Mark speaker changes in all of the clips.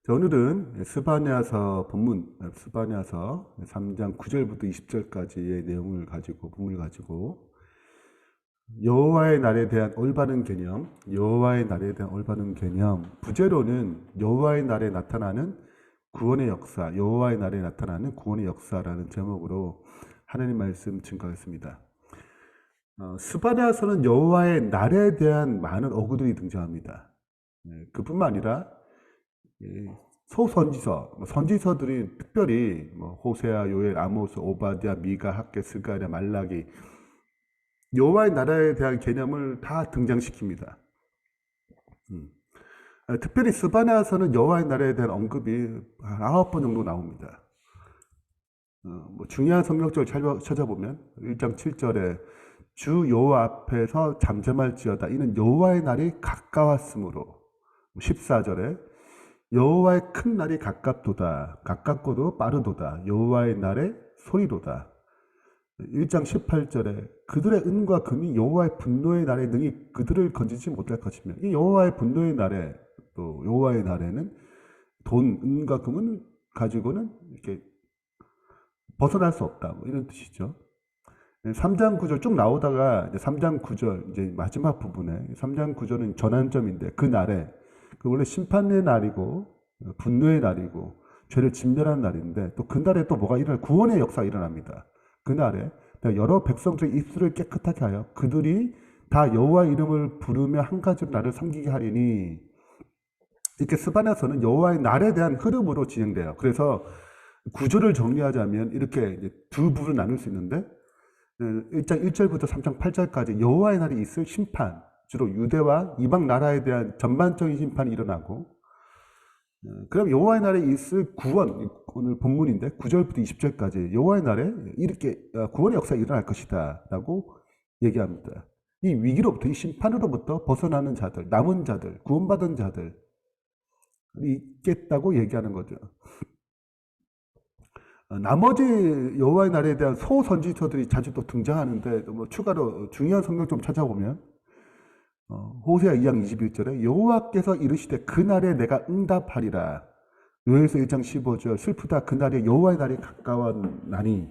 Speaker 1: 자, 오늘은 스바냐서 본문, 스바냐서 3장 9절부터 20절까지의 내용을 가지고, 본문을 가지고, 여호와의 날에 대한 올바른 개념, 여호와의 날에 대한 올바른 개념, 부제로는 여호와의 날에 나타나는 구원의 역사, 여호와의 날에 나타나는 구원의 역사라는 제목으로 하나님 말씀 증거했습니다. 스바냐서는 여호와의 날에 대한 많은 어구들이 등장합니다. 그뿐만 아니라 소선지서, 선지서들이 특별히 호세아, 요엘, 아모스, 오바댜, 미가, 학개, 스가랴, 말라기 여호와의 나라에 대한 개념을 다 등장시킵니다. 특별히 스바냐서는 여호와의 나라에 대한 언급이 한 9번 정도 나옵니다. 중요한 성경절 찾아보면 1장 7절에 주 여호와 앞에서 잠잠할지어다 이는 여호와의 날이 가까웠으므로 14절에 여호와의 큰 날이 가깝도다 가깝고도 빠르도다 여호와의 날의 소리로다 1장 18절에 그들의 은과 금이 여호와의 분노의 날에 능히 그들을 건지지 못할 것이며 이 여호와의 분노의 날에 또 여호와의 날에는 돈, 은과 금은 가지고는 이렇게 벗어날 수 없다 이런 뜻이죠. 3장 9절 쭉 나오다가 이제 3장 9절 이제 마지막 부분에 3장 9절은 전환점인데 그 날에 그 원래 심판의 날이고 분노의 날이고 죄를 진멸하는 날인데 또 그 날에 또 뭐가 일어나 구원의 역사가 일어납니다. 그 날에 여러 백성들의 입술을 깨끗하게 하여 그들이 다 여호와의 이름을 부르며 한 가지로 나를 섬기게 하리니 이렇게 스바냐서는 여호와의 날에 대한 흐름으로 진행돼요. 그래서 구조를 정리하자면 이렇게 이제 두 부를 나눌 수 있는데 1장 1절부터 3장 8절까지 여호와의 날이 있을 심판, 주로 유대와 이방 나라에 대한 전반적인 심판이 일어나고 그럼 여호와의 날에 있을 구원, 오늘 본문인데 9절부터 20절까지 여호와의 날에 이렇게 구원의 역사가 일어날 것이다 라고 얘기합니다. 이 위기로부터, 이 심판으로부터 벗어나는 자들, 남은 자들, 구원받은 자들 있겠다고 얘기하는 거죠. 나머지 여호와의 날에 대한 소선지서들이 자주 또 등장하는데 추가로 중요한 성경 좀 찾아보면 호세아 2장 21절에 여호와께서 이르시되 그날에 내가 응답하리라 요엘서 1장 15절 슬프다 그날에 여호와의 날이 가까웠나니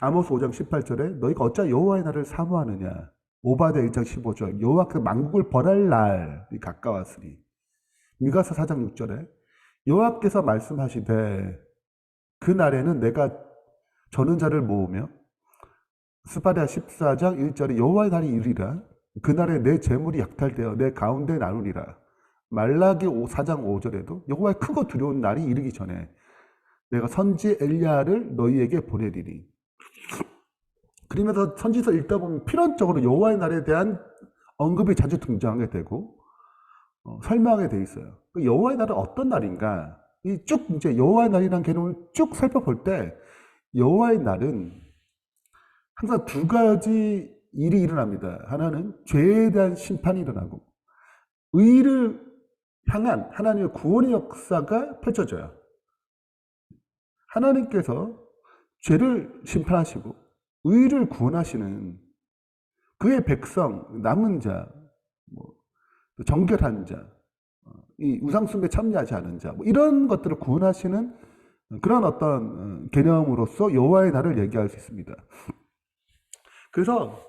Speaker 1: 아모스 5장 18절에 너희가 어찌 여호와의 날을 사모하느냐 오바댜 1장 15절 여호와께서 만국을 벌할 날이 가까웠으니 미가서 4장 6절에 여호와께서 말씀하시되 그 날에는 내가 저는 자를 모으며 스바랴 14장 1절에 여호와의 날이 이르리라 그날에 내 재물이 약탈되어 내 가운데 나누리라 말라기 4장 5절에도 여호와의 크고 두려운 날이 이르기 전에 내가 선지 엘리야를 너희에게 보내리니 그러면서 선지서 읽다 보면 필연적으로 여호와의 날에 대한 언급이 자주 등장하게 되고 설명하게 돼 있어요. 여호와의 날은 어떤 날인가 쭉 이제 여호와의 날이라는 개념을 쭉 살펴볼 때 여호와의 날은 항상 두 가지 일이 일어납니다. 하나는 죄에 대한 심판이 일어나고 의를 향한 하나님의 구원의 역사가 펼쳐져요. 하나님께서 죄를 심판하시고 의를 구원하시는 그의 백성, 남은 자, 정결한 자, 이 우상숭배에 참여하지 않은 자, 이런 것들을 구원하시는 그런 어떤 개념으로서 여호와의 날을 얘기할 수 있습니다. 그래서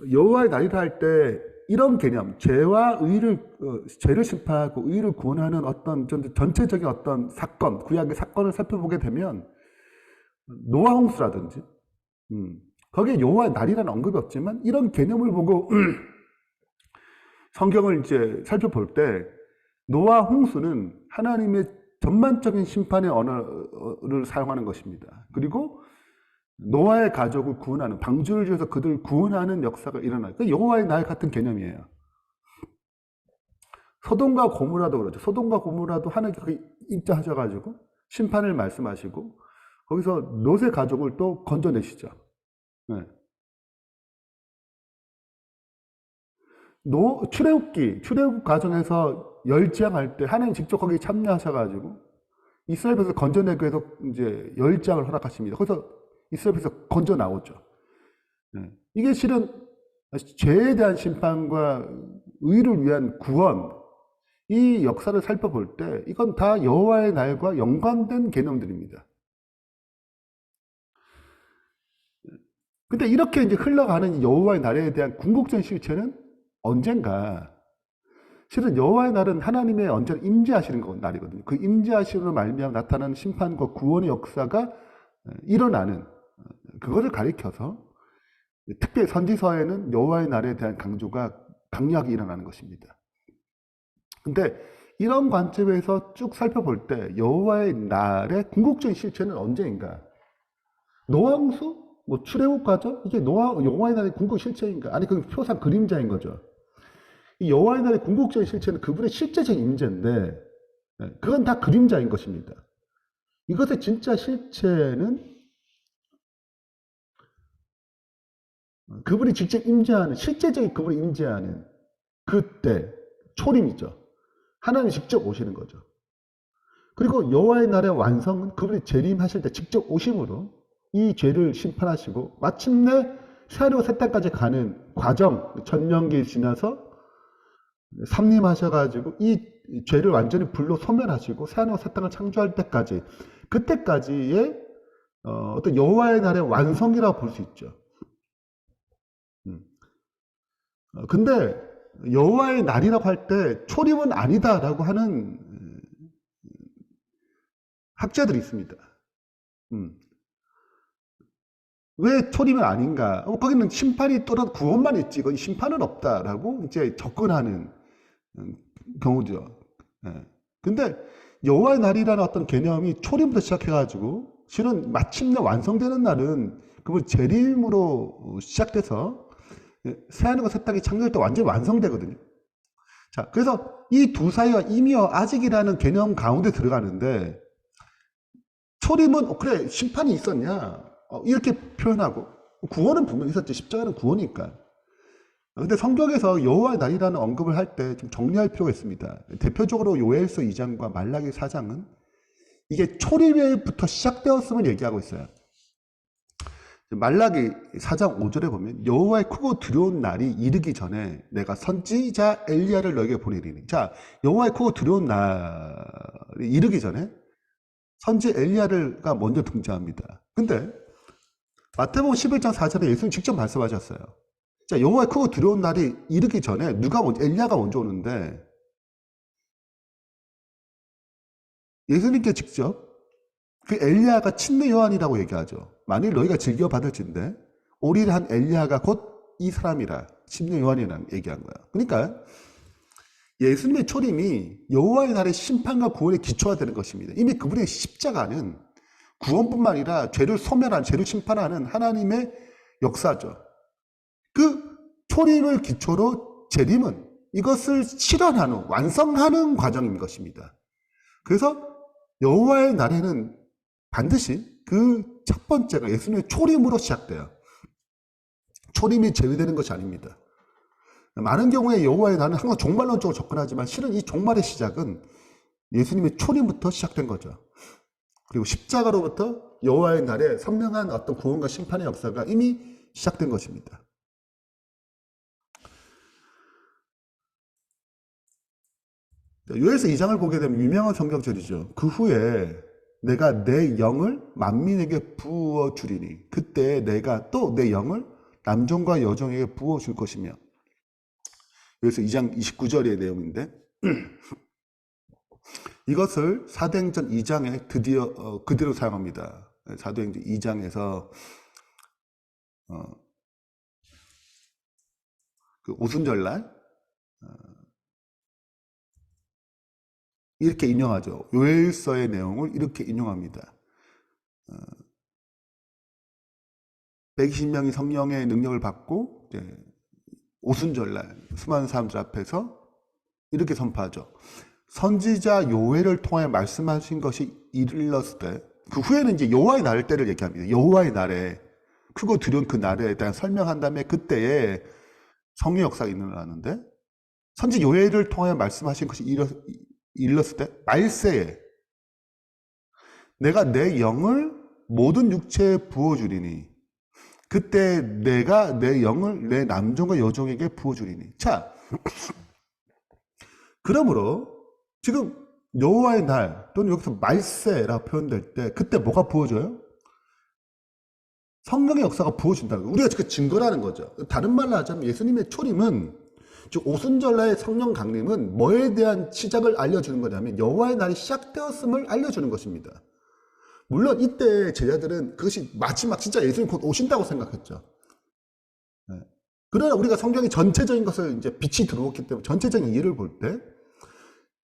Speaker 1: 여호와의 날이라 할 때 이런 개념, 죄와 죄를 심판하고 의를 구원하는 어떤 전체적인 어떤 사건, 구약의 사건을 살펴보게 되면 노아 홍수라든지 거기에 여호와의 날이라는 언급이 없지만 이런 개념을 보고 성경을 이제 살펴볼 때 노아 홍수는 하나님의 전반적인 심판의 언어를 사용하는 것입니다. 그리고 노아의 가족을 구원하는 방주를 지어서 그들을 구원하는 역사가 일어나요. 여호와의 날 같은 개념이에요. 소돔과 고모라도 그렇죠. 소돔과 고모라도 하나님께서 입장하셔가지고 심판을 말씀하시고 거기서 롯의 가족을 또 건져내시죠. 네. 출애굽 과정에서 열장할 때 하나님 직접 거기 참여하셔가지고 이스라엘 백성을 건져내기 위해서 이제 열장을 허락하십니다. 거기서 이스라엘 백성 건져 나오죠. 이게 실은 죄에 대한 심판과 의를 위한 구원 이 역사를 살펴볼 때 이건 다 여호와의 날과 연관된 개념들입니다. 근데 이렇게 이제 흘러가는 여호와의 날에 대한 궁극적인 실체는 언젠가, 실은 여호와의 날은 하나님의 언제나 임재하시는 날이거든요. 그 임재하심으로 말미암아 나타나는 심판과 구원의 역사가 일어나는, 그거를 가리켜서 특별히 선지서에는 여호와의 날에 대한 강조하게 일어나는 것입니다. 근데 이런 관점에서 쭉 살펴볼 때 여호와의 날의 궁극적인 실체는 언제인가? 노아홍수? 뭐 출애굽 과정? 이게 여호와의 날의 궁극 실체인가? 아니 그 표상 그림자인 거죠. 이 여호와의 날의 궁극적인 실체는 그분의 실제적인 임재인데 그건 다 그림자인 것입니다. 이것의 진짜 실체는 그분이 직접 임재하는, 실제적인 그분이 임재하는 그때 초림이죠. 하나님이 직접 오시는 거죠. 그리고 여호와의 날의 완성은 그분이 재림하실 때 직접 오심으로 이 죄를 심판하시고 마침내 새하늘과 새 땅까지 가는 과정, 천년기 지나서 삼림하셔가지고 이 죄를 완전히 불로 소멸하시고 새하늘과 새 땅을 창조할 때까지, 그때까지의 어떤 여호와의 날의 완성이라고 볼 수 있죠. 근데 여호와의 날이라고 할 때 초림은 아니다라고 하는 학자들이 있습니다. 왜 초림은 아닌가? 거기는 심판이 또는 구원만 있지, 거기 심판은 없다라고 이제 접근하는 경우죠. 근데 여호와의 날이라는 어떤 개념이 초림부터 시작해가지고 실은 마침내 완성되는 날은 그분 재림으로 시작돼서 새하늘과 새 땅이 창조될 때 완전히 완성되거든요. 자, 그래서 이 두 사이가 이미와 아직이라는 개념 가운데 들어가는데, 초림은 그래 심판이 있었냐 이렇게 표현하고, 구원은 분명히 있었지, 십자가는 구원이니까. 근데 성경에서 여호와의 날이라는 언급을 할 때 좀 정리할 필요가 있습니다. 대표적으로 요엘서 2장과 말라기 4장은 이게 초림에부터 시작되었음을 얘기하고 있어요. 말라기 4장 5절에 보면 여호와의 크고 두려운 날이 이르기 전에 내가 선지자 엘리야를 너에게 보내리니. 자, 여호와의 크고 두려운 날이 이르기 전에 선지 엘리야가 먼저 등장합니다. 근데 마태복음 11장 4절에 예수님 직접 말씀하셨어요. 자, 여호와의 크고 두려운 날이 이르기 전에 엘리야가 먼저 오는데, 예수님께 직접 그 엘리야가 침례 요한이라고 얘기하죠. 만일 너희가 즐겨 받을진대 오리를 한 엘리야가 곧 이 사람이라 침례 요한이라고 얘기한 거야. 그러니까 예수님의 초림이 여호와의 날의 심판과 구원의 기초가 되는 것입니다. 이미 그분의 십자가는 구원뿐만 아니라 죄를 소멸하는, 죄를 심판하는 하나님의 역사죠. 그 초림을 기초로 재림은 이것을 실현하는, 완성하는 과정인 것입니다. 그래서 여호와의 날에는 반드시 그 첫 번째가 예수님의 초림으로 시작돼요. 초림이 제외되는 것이 아닙니다. 많은 경우에 여호와의 날은 항상 종말론적으로 접근하지만 실은 이 종말의 시작은 예수님의 초림부터 시작된 거죠. 그리고 십자가로부터 여호와의 날에 선명한 어떤 구원과 심판의 역사가 이미 시작된 것입니다. 요엘서 2장을 보게 되면 유명한 성경절이죠. 그 후에 내가 내 영을 만민에게 부어 주리니 그때 내가 또 내 영을 남종과 여종에게 부어 줄 것이며. 요엘서 2장 29절의 내용인데 이것을 사도행전 2장에 드디어 그대로 사용합니다. 사도행전 2장에서 그 오순절날 이렇게 인용하죠. 요엘서의 내용을 이렇게 인용합니다. 120명이 성령의 능력을 받고 오순절날 수많은 사람들 앞에서 이렇게 선포하죠. 선지자 요엘을 통해 말씀하신 것이 이르렀을 때, 그 후에는 이제 여호와의 날 때를 얘기합니다. 여호와의 날에, 크고 두려운 그 날에 대한 설명한 다음에 그때에 성령 역사가 일어나는데, 선지 요엘을 통해 말씀하신 것이 이르렀을 때, 말세에 내가 내 영을 모든 육체에 부어주리니 그때 내가 내 영을 내 남종과 여종에게 부어주리니. 자, 그러므로 지금 여호와의 날 또는 여기서 말세라고 표현될 때 그때 뭐가 부어져요? 성령의 역사가 부어진다는 거예요. 우리가 그 증거라는 거죠. 다른 말로 하자면 예수님의 초림은, 즉 오순절날의 성령 강림은 뭐에 대한 시작을 알려주는 거냐면 여호와의 날이 시작되었음을 알려주는 것입니다. 물론 이때 제자들은 그것이 마지막 진짜 예수님 곧 오신다고 생각했죠. 네. 그러나 우리가 성경의 전체적인 것을 이제 빛이 들어왔기 때문에 전체적인 이해를 볼 때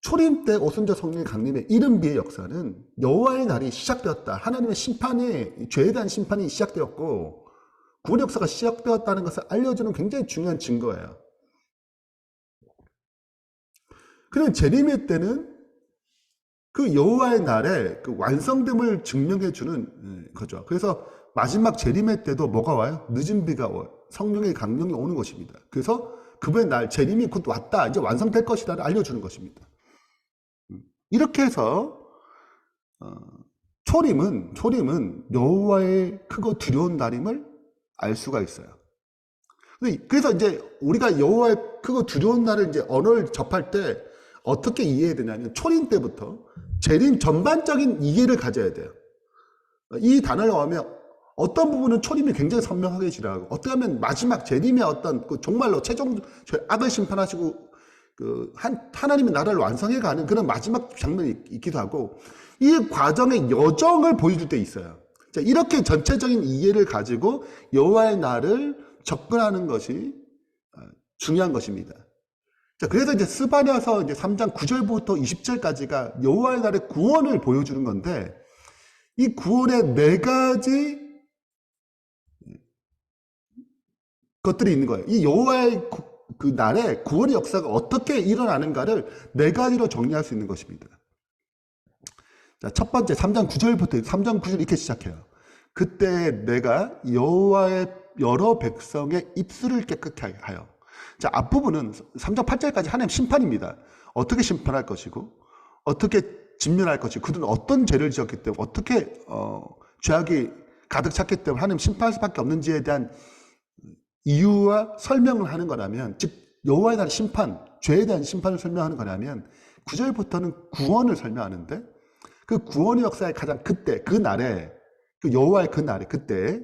Speaker 1: 초림 때 오순절 성령의 강림의 이른비의 역사는 여호와의 날이 시작되었다. 하나님의 심판이, 죄에 대한 심판이 시작되었고 구원의 역사가 시작되었다는 것을 알려주는 굉장히 중요한 증거예요. 그리고 재림의 때는 그 여호와의 날에 그 완성됨을 증명해 주는 거죠. 그래서 마지막 재림의 때도 뭐가 와요? 늦은 비가 와요. 성령의 강림이 오는 것입니다. 그래서 그분의 날, 재림이 곧 왔다, 이제 완성될 것이다를 알려주는 것입니다. 이렇게 해서 초림은 여호와의 크고 두려운 날임을 알 수가 있어요. 그래서 이제 우리가 여호와의 크고 두려운 날을 이제 언어를 접할 때 어떻게 이해해야 되냐면 초림 때부터 재림 전반적인 이해를 가져야 돼요. 이 단어를 하면 어떤 부분은 초림이 굉장히 선명하게 지나가고 어떻게 하면 마지막 재림의 어떤 그 정말로 최종 악을 심판하시고 그 하나님의 나라를 완성해가는 그런 마지막 장면이 있기도 하고 이 과정의 여정을 보여줄 때 있어요. 자, 이렇게 전체적인 이해를 가지고 여호와의 날을 접근하는 것이 중요한 것입니다. 자, 그래서 이제 스바냐서 이제 3장 9절부터 20절까지가 여호와의 날의 구원을 보여주는 건데 이 구원의 네 가지 것들이 있는 거예요. 이 여호와의 그 날에 구원의 역사가 어떻게 일어나는가를 네 가지로 정리할 수 있는 것입니다. 자, 첫 번째 3장 9절부터 3장 9절 이렇게 시작해요. 그때 내가 여호와의 여러 백성의 입술을 깨끗하게 하여. 자, 앞부분은 3장 8절까지 하나님 심판입니다. 어떻게 심판할 것이고 어떻게 진멸할 것이고 그들은 어떤 죄를 지었기 때문에 어떻게 죄악이 가득 찼기 때문에 하나님 심판할 수밖에 없는지에 대한 이유와 설명을 하는 거라면, 즉 여호와의 날 심판, 죄에 대한 심판을 설명하는 거라면 9절부터는 구원을 설명하는데 그 구원의 역사의 가장 그때 그 날에 그 여호와의 그 날에 그때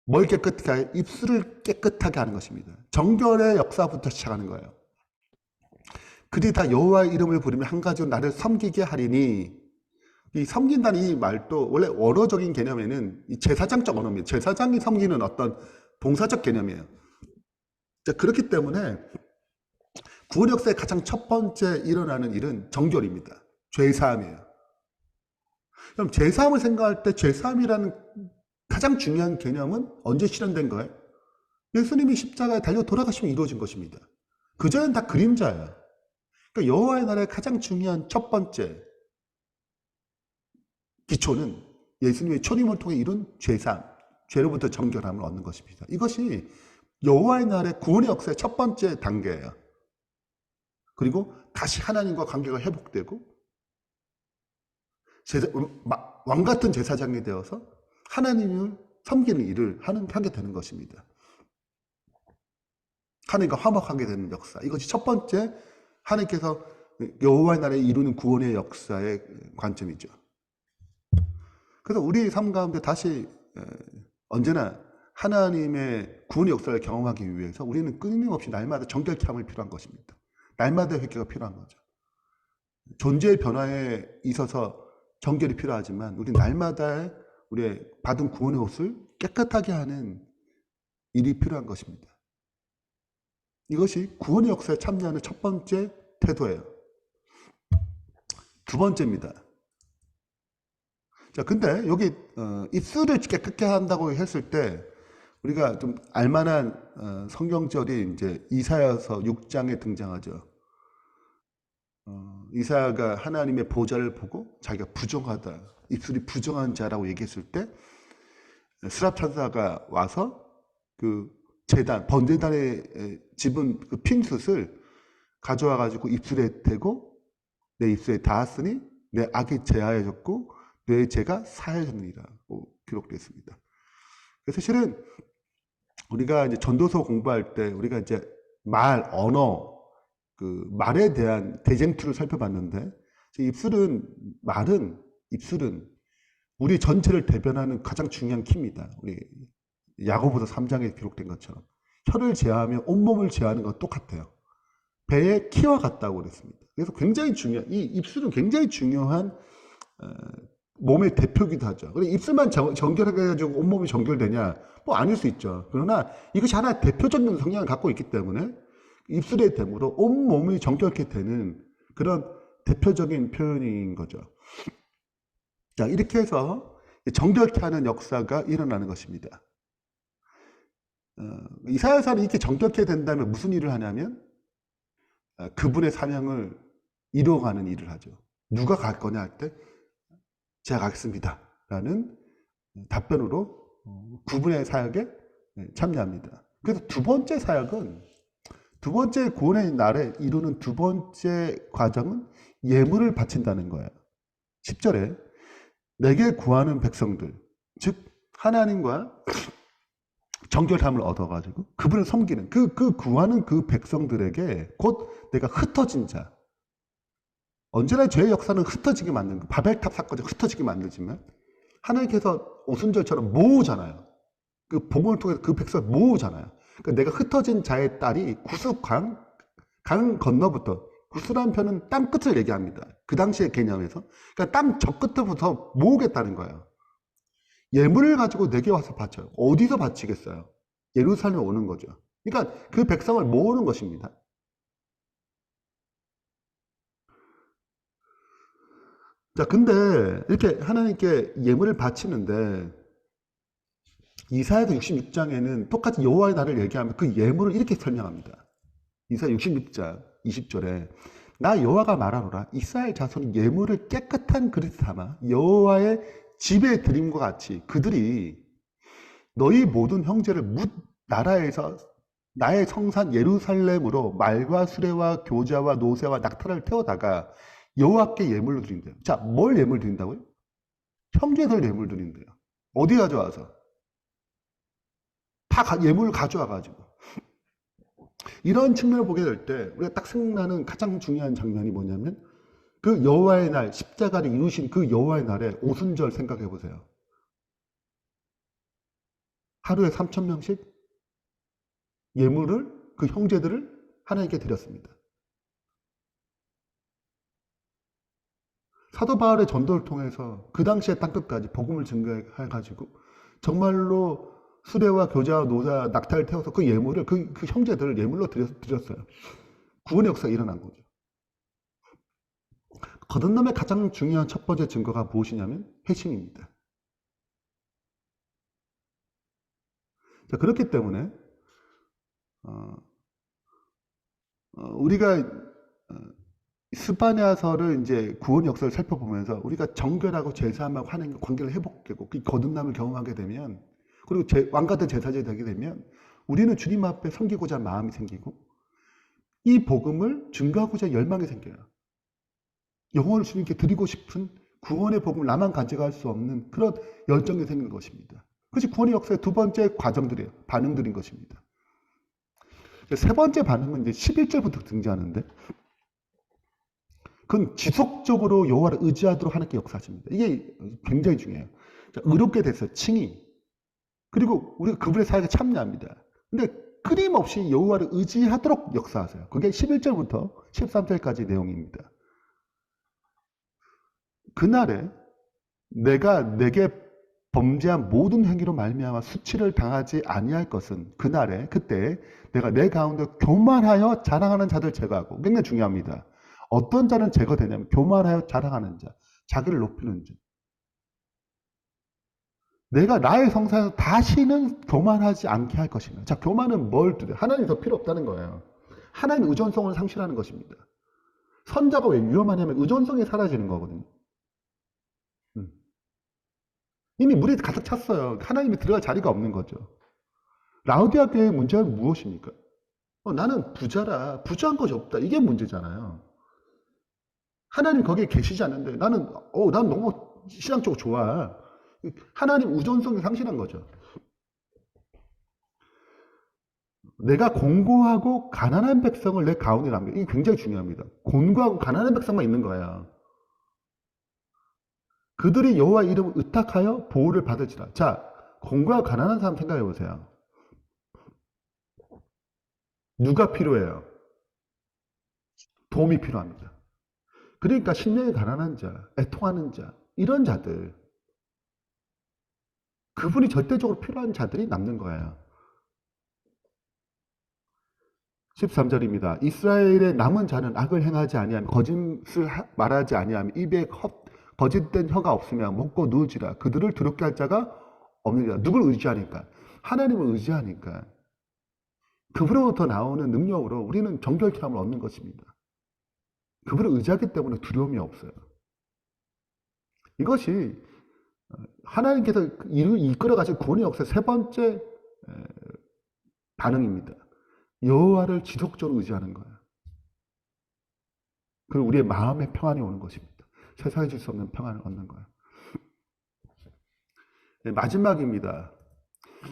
Speaker 1: 뭘 깨끗하게 하여? 입술을 깨끗하게 하는 것입니다. 정결의 역사부터 시작하는 거예요. 그들이 다 여호와의 이름을 부르며 한 가지로 나를 섬기게 하리니, 이 섬긴다는 이 말도 원래 원어적인 개념에는 이 제사장적 언어입니다. 제사장이 섬기는 어떤 봉사적 개념이에요. 자, 그렇기 때문에 구원 역사의 가장 첫 번째 일어나는 일은 정결입니다. 죄사함이에요. 그럼 죄사함을 생각할 때 죄사함이라는 가장 중요한 개념은 언제 실현된 거예요? 예수님이 십자가에 달려 돌아가시면 이루어진 것입니다. 그전엔 다 그림자예요. 그러니까 여호와의 나라의 가장 중요한 첫 번째 기초는 예수님의 초림을 통해 이룬 죄사함, 죄로부터 정결함을 얻는 것입니다. 이것이 여호와의 날의 구원의 역사의 첫 번째 단계예요. 그리고 다시 하나님과 관계가 회복되고 왕 같은 제사장이 되어서 하나님을 섬기는 일을 하게 되는 것입니다. 하나님과 화목하게 되는 역사. 이것이 첫 번째 하나님께서 여호와의 날에 이루는 구원의 역사의 관점이죠. 그래서 우리 삶 가운데 다시 언제나 하나님의 구원의 역사를 경험하기 위해서 우리는 끊임없이 날마다 정결케함이 필요한 것입니다. 날마다 회개가 필요한 거죠. 존재의 변화에 있어서 정결이 필요하지만 우리 날마다 우리의 받은 구원의 옷을 깨끗하게 하는 일이 필요한 것입니다. 이것이 구원의 역사에 참여하는 첫 번째 태도예요. 두 번째입니다. 자, 근데 여기 입술을 깨끗게 한다고 했을 때 우리가 좀 알만한 성경절이 이제 이사야서 6장에 등장하죠. 이사야가 하나님의 보좌를 보고 자기가 부정하다, 입술이 부정한 자라고 얘기했을 때 스랍 천사가 와서 그 제단, 번제단에 집은 그 핀숯을 가져와 가지고 입술에 대고 내 입술에 닿았으니 내 악이 제하여졌고 내 죄가 사하여졌느니라고 기록되어 있습니다. 그래서 실은 우리가 이제 전도서 공부할 때 우리가 이제 말, 언어, 그 말에 대한 대쟁투를 살펴봤는데, 입술은 우리 전체를 대변하는 가장 중요한 키입니다. 우리 야고보서 3장에 기록된 것처럼 혀를 제하며 온몸을 제하는 건 똑같아요. 배의 키와 같다고 그랬습니다. 그래서 굉장히 이 입술은 굉장히 중요한 몸의 대표기도 하죠. 그래 입술만 정결해가지고 온몸이 정결되냐? 뭐 아닐 수 있죠. 그러나 이것이 하나의 대표적인 성향을 갖고 있기 때문에 입술의 됨으로 온몸이 정결케 되는 그런 대표적인 표현인 거죠. 자, 이렇게 해서 정결케 하는 역사가 일어나는 것입니다. 이사야서는 이렇게 정결케 된다면 무슨 일을 하냐면 그분의 사명을 이루어가는 일을 하죠. 누가 갈 거냐 할 때 제가 가겠습니다 라는 답변으로 그분의 사역에 참여합니다. 그래서 두 번째 사역은, 두 번째 구원의 날에 이루는 두 번째 과정은 예물을 바친다는 거예요. 10절에 내게 구하는 백성들, 즉 하나님과 정결함을 얻어가지고 그분을 섬기는 그 구하는 그 백성들에게 곧 내가 흩어진 자, 언제나 죄의 역사는 흩어지게 만드는, 바벨탑 사건이 흩어지게 만들지만 하나님께서 오순절처럼 모으잖아요. 그 복음을 통해서 그 백성을 모으잖아요. 그러니까 내가 흩어진 자의 딸이 구스강, 강 건너부터, 구스라는 표현은 땅 끝을 얘기합니다. 그 당시의 개념에서. 그러니까 땅 저 끝부터 모으겠다는 거예요. 예물을 가지고 내게 와서 바쳐요. 어디서 바치겠어요? 예루살렘에 오는 거죠. 그러니까 그 백성을 모으는 것입니다. 자, 근데 이렇게 하나님께 예물을 바치는데 이사야서 66장에는 똑같이 여호와의 날을 얘기하면 그 예물을 이렇게 설명합니다. 이사야 66장 20절에 나 여호와가 말하노라 이스라엘 자손이 예물을 깨끗한 그릇 삼아 여호와의 집에 드림과 같이 그들이 너희 모든 형제를 뭇 나라에서 나의 성산 예루살렘으로 말과 수레와 교자와 노새와 낙타를 태워다가 여호와께 예물로 드린대요. 자, 뭘 예물 드린다고요? 형제들 예물 드린대요. 어디 가져와서? 다 예물을 가져와가지고. 이런 측면을 보게 될 때 우리가 딱 생각나는 가장 중요한 장면이 뭐냐면 그 여호와의 날, 십자가를 이루신 그 여호와의 날에 오순절 생각해 보세요. 하루에 3,000명씩 예물을, 그 형제들을 하나님께 드렸습니다. 사도 바울의 전도를 통해서 그 당시의 땅끝까지 복음을 증거해가지고 정말로 수레와 교자와 노자 낙타를 태워서 그 예물을 그 형제들을 예물로 드렸어요. 구원의 역사가 일어난 거죠. 거듭남의 가장 중요한 첫 번째 증거가 무엇이냐면 회심입니다. 자, 그렇기 때문에 우리가 스바냐서를 이제 구원 역사를 살펴보면서 우리가 정결하고 제사함하고 하나님과 관계를 회복되고 그 거듭남을 경험하게 되면, 그리고 왕같은 제사장이 되게 되면 우리는 주님 앞에 섬기고자 하는 마음이 생기고 이 복음을 증거하고자 열망이 생겨요. 영혼을 주님께 드리고 싶은 구원의 복음을 나만 가져갈 수 없는 그런 열정이 생기는 것입니다. 그것이 구원의 역사의 두 번째 과정들이에요. 반응들인 것입니다. 세 번째 반응은 이제 11절부터 등장하는데 그건 지속적으로 여호와를 의지하도록 하나님께 역사하십니다. 이게 굉장히 중요해요. 자, 의롭게 됐어요. 칭의. 그리고 우리가 그분의 사역에 참여합니다. 근데 끊임없이 여호와를 의지하도록 역사하세요. 그게 11절부터 13절까지 내용입니다. 그날에 내가 내게 범죄한 모든 행위로 말미암아 수치를 당하지 아니할 것은 그때 내가 내 가운데 교만하여 자랑하는 자들 제거하고, 굉장히 중요합니다. 어떤 자는 제거되냐면 교만하여 자랑하는 자, 자기를 높이는 자. 내가 나의 성산에서 다시는 교만하지 않게 할 것입니다. 자, 교만은 뭘 뜻해요? 하나님이 더 필요 없다는 거예요. 하나님 의존성을 상실하는 것입니다. 선자가 왜 위험하냐면 의존성이 사라지는 거거든요. 이미 물이 가득 찼어요. 하나님이 들어갈 자리가 없는 거죠. 라우디아 교회의 문제는 무엇입니까? 나는 부자라, 부자한 것이 없다. 이게 문제잖아요. 하나님 거기에 계시지 않는데 난 너무 신앙적으로 좋아. 하나님 의존성이 상실한 거죠. 내가 곤고하고 가난한 백성을 내 가운데 남겨. 이게 굉장히 중요합니다. 곤고하고 가난한 백성만 있는 거예요. 그들이 여호와 이름을 의탁하여 보호를 받을지라. 자, 곤고하고 가난한 사람 생각해 보세요. 누가 필요해요? 도움이 필요합니다. 그러니까 심령이 가난한 자, 애통하는 자, 이런 자들, 그분이 절대적으로 필요한 자들이 남는 거예요. 13절입니다. 이스라엘의 남은 자는 악을 행하지 아니하며 거짓을 말하지 아니하며 입에 거짓된 혀가 없으며 먹고 누우지라. 그들을 두렵게 할 자가 없느니라. 누굴 의지하니까? 하나님을 의지하니까. 그분으로부터 나오는 능력으로 우리는 정결케함을 얻는 것입니다. 그분을 의지하기 때문에 두려움이 없어요. 이것이 하나님께서 이끌어가신 구원의 역사 세 번째 반응입니다. 여호와를 지속적으로 의지하는 거예요. 그리고 우리의 마음의 평안이 오는 것입니다. 세상에 줄 수 없는 평안을 얻는 거예요. 네, 마지막입니다.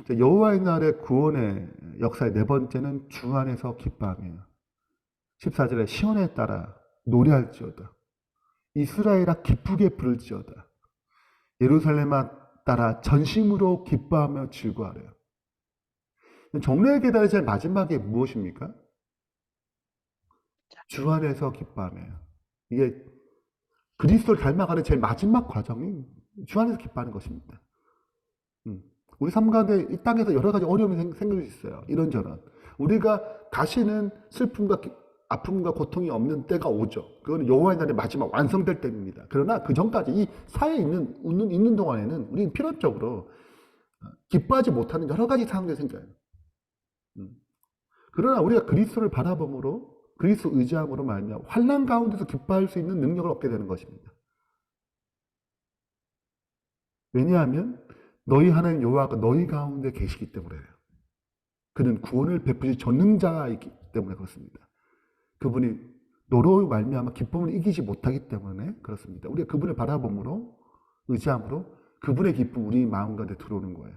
Speaker 1: 여호와의 날의 구원의 역사의 네 번째는 주 안에서 기뻐하며 14절에 시온에 따라 노래할지어다. 이스라엘아 기쁘게 부를지어다. 예루살렘아 따라 전심으로 기뻐하며 즐거워하래요. 종려의 계단의 제일 마지막에 무엇입니까? 주 안에서 기뻐하며. 이게 그리스도를 닮아가는 제일 마지막 과정이 주 안에서 기뻐하는 것입니다. 우리 삶 가운데 이 땅에서 여러 가지 어려움이 생길 수 있어요. 이런저런. 우리가 다시는 슬픔과 아픔과 고통이 없는 때가 오죠. 그거는 여호와의 날의 마지막 완성될 때입니다. 그러나 그 전까지 이 사회에 있는 동안에는 우리는 필연적으로 기뻐하지 못하는 여러 가지 상황들이 생겨요. 그러나 우리가 그리스도를 바라봄으로 그리스도 의지함으로 말미암아 환난 가운데서 기뻐할 수 있는 능력을 얻게 되는 것입니다. 왜냐하면 너희 하나님 여호와가 너희 가운데 계시기 때문에요. 그는 구원을 베푸시 전능자이기 때문에 그렇습니다. 그분이 너로 말미암아 기쁨을 이기지 못하기 때문에 그렇습니다. 우리가 그분을 바라봄으로 의지함으로 그분의 기쁨 우리 마음 가운데 들어오는 거예요.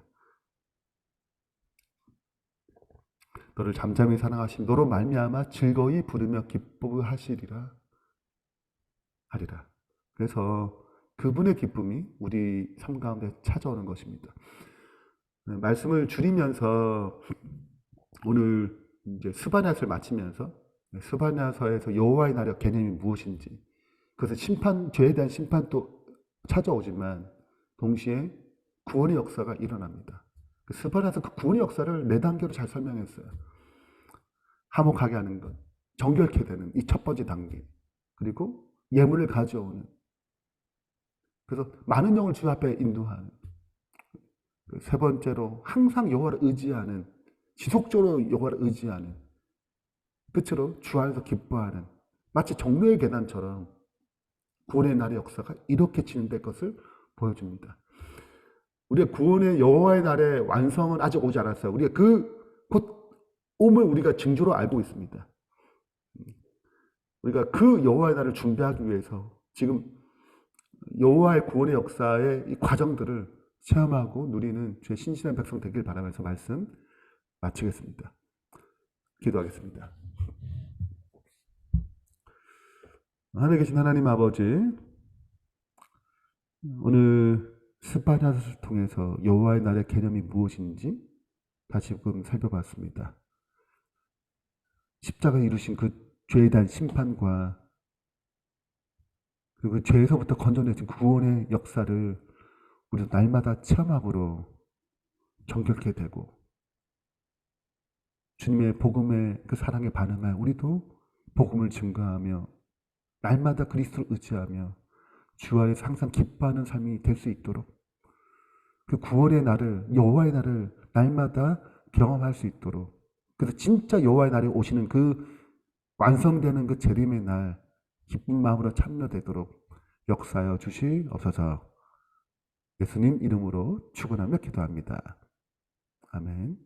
Speaker 1: 너를 잠잠히 사랑하심 너로 말미암아 즐거이 부르며 기뻐하시리라 하리라. 그래서 그분의 기쁨이 우리 삶 가운데 찾아오는 것입니다. 말씀을 줄이면서 오늘 이제 스바냐서를 마치면서 스바냐서에서 여호와의 날의 개념이 무엇인지 그래서 죄에 대한 심판도 찾아오지만 동시에 구원의 역사가 일어납니다. 스바냐서 그 구원의 역사를 네 단계로 잘 설명했어요. 화목하게 하는 것, 정결케 되는 이 첫 번째 단계, 그리고 예물을 가져오는, 그래서 많은 영을 주 앞에 인도하는, 세 번째로 항상 여호와를 의지하는, 지속적으로 여호와를 의지하는, 끝으로 주 안에서 기뻐하는, 마치 종려의 계단처럼 구원의 날의 역사가 이렇게 진행될 것을 보여줍니다. 우리의 구원의 여호와의 날의 완성은 아직 오지 않았어요. 우리가 곧 오을 우리가 징조로 알고 있습니다. 우리가 그 여호와의 날을 준비하기 위해서 지금 여호와의 구원의 역사의 이 과정들을 체험하고 누리는 주의 신실한 백성 되길 바라면서 말씀 마치겠습니다. 기도하겠습니다. 하늘에 계신 하나님 아버지, 오늘 스바냐서를 통해서 여호와의 날의 개념이 무엇인지 다시금 살펴봤습니다. 십자가에 이루신 그 죄에 대한 심판과 그리고 그 죄에서부터 건져내신 구원의 역사를 우리도 날마다 체험함으로 정결케 되고 주님의 복음의 그 사랑에 반응하여 우리도 복음을 증거하며 날마다 그리스도를 의지하며 주 안에서 항상 기뻐하는 삶이 될 수 있도록 그 구원의 날을 여호와의 날을 날마다 경험할 수 있도록 그래서 진짜 여호와의 날에 오시는 그 완성되는 그 재림의 날 기쁜 마음으로 참여되도록 역사하여 주시옵소서. 예수님 이름으로 축원하며 기도합니다. 아멘.